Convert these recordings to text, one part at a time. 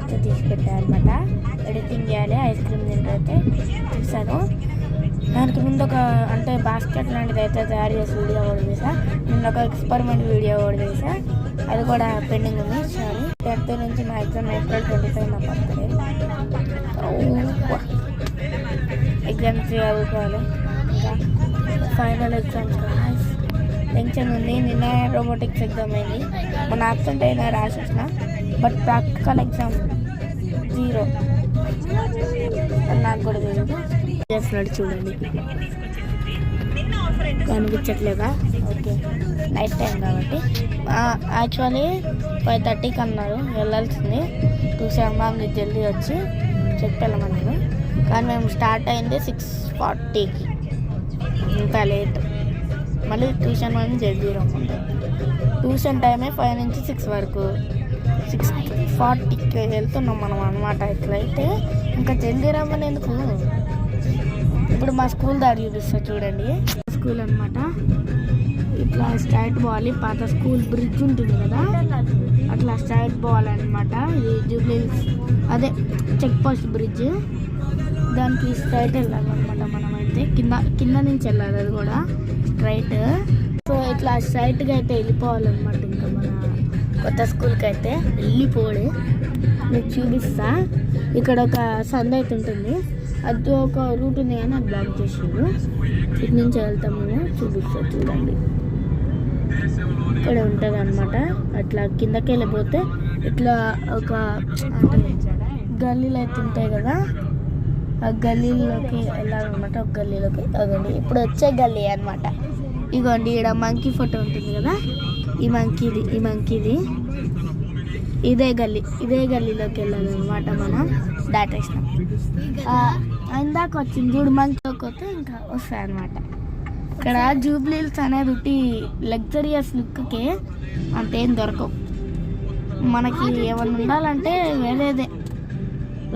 అయితే తీసి పెట్టాను అనమాట. ఎడిటింగ్ చేయాలి, ఐస్ క్రీమ్ తింటే చూసాను. దానికి ముందు ఒక అంటే బాస్కెట్ లాంటిది అయితే తయారు చేసి వీడియో కూడా చేసా. నిన్న ఒక ఎక్స్పెరిమెంట్ వీడియో కూడా చేసా, అది కూడా పెండింగ్ ఉంది. సారీ, 10th నుంచి మా ఎగ్జామ్ April 25 నా బర్త్డే. ఎగ్జామ్స్ చదువుకోవాలి, ఇంకా ఫైనల్ ఎగ్జామ్స్ టెన్షన్ ఉంది. నిన్న రోబోటిక్స్ ఎగ్జామ్ అయింది, మన అబ్సెంట్ అయినా రాసేసిన, బట్ ప్రాక్టికల్ ఎగ్జామ్ 0 నాకు కూడా తెలియదు. చేస్తున్నాడు చూడండి, కనిపించట్లేదా? ఓకే, నైట్ టైం కాబట్టి. యాక్చువల్లీ 5:30కి అన్నారు వెళ్ళాల్సింది. చూసాము మాకు జల్దీ వచ్చి చెప్పామన్నారు, కానీ మేము స్టార్ట్ అయింది 6:40కి, ఇంత లేట్. మళ్ళీ ట్యూషన్ మనం జల్దీ రమ్మంటారు. ట్యూషన్ టైమే 5 నుంచి 6 వరకు. 6:40కి వెళ్తున్నాం మనం అనమాట. ఇట్లయితే ఇంకా జల్దీ రమ్మని ఎందుకు. ఇప్పుడు మా స్కూల్ దారి చూపిస్తా చూడండి. స్కూల్ అనమాట, ఇట్లా స్ట్రైట్ పోవాలి. పాత స్కూల్ బ్రిడ్జ్ ఉంటుంది కదా, అట్లా స్ట్రైట్ పోవాలన్నమాట. ఇది జూబ్లీహిల్స్ అదే చెక్ పోస్ట్ బ్రిడ్జ్, దానికి స్ట్రైట్ వెళ్ళాలన్నమాట. మనమైతే కింద నుంచి వెళ్ళాలి, అది కూడా స్ట్రైట్. సో ఇట్లా స్ట్రైట్గా అయితే వెళ్ళిపోవాలన్నమాట. ఇంకా మన కొత్త స్కూల్కి అయితే వెళ్ళిపోడే మీకు చూపిస్తా. ఇక్కడ ఒక సంద అయితే ఉంటుంది, అది ఒక రూట్ ఉంది కానీ అది బ్లాక్ చేసిండు. ఇటు నుంచి వెళ్తాం మేము, చూపిస్తా చూడండి. ఇక్కడ ఉంటుంది అనమాట. అట్లా కిందకి వెళ్ళిపోతే ఇట్లా ఒక గల్లీలు అయితే ఉంటాయి కదా, ఆ గల్లీలోకి వెళ్ళాలన్నమాట. ఒక గల్లీలోకి అదండి ఇప్పుడు వచ్చే గల్లీ అనమాట. ఇగోండి ఇక్కడ మంకీ ఫోటో ఉంటుంది కదా, ఈ మంకీది ఇదే గల్లీలోకి వెళ్ళాలన్నమాట. మనం దాటేసినాం. ఇందాక వచ్చింది చూడు మంకీలోకి వస్తే ఇంకా వస్తాయి అనమాట. ఇక్కడ జూబ్లీహిల్స్ అనేది ఒకటి లగ్జరియస్ లుక్కి అంతేం దొరకవు. మనకి ఏమన్నా ఉండాలంటే వేరేదే,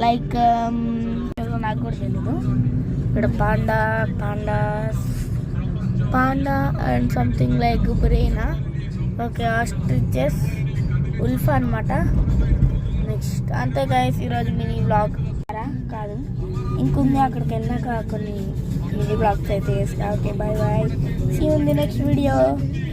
లైక్ నాకు కూడా తెలీదు. ఇక్కడ పాండా అండ్ సంథింగ్ లైక్ బ్రెయినా, ఓకే, ఆస్ట్రిచెస్, ఉల్ఫ్ అనమాట. నెక్స్ట్ అంతే గైస్ ఈరోజు మినీ బ్లాగ్ కాదు, ఇంకొంది. అక్కడికి వెళ్ళాక కొన్ని మినీ బ్లాగ్స్ అయితే చేస్తా. Okay, bye bye, see you in the next video.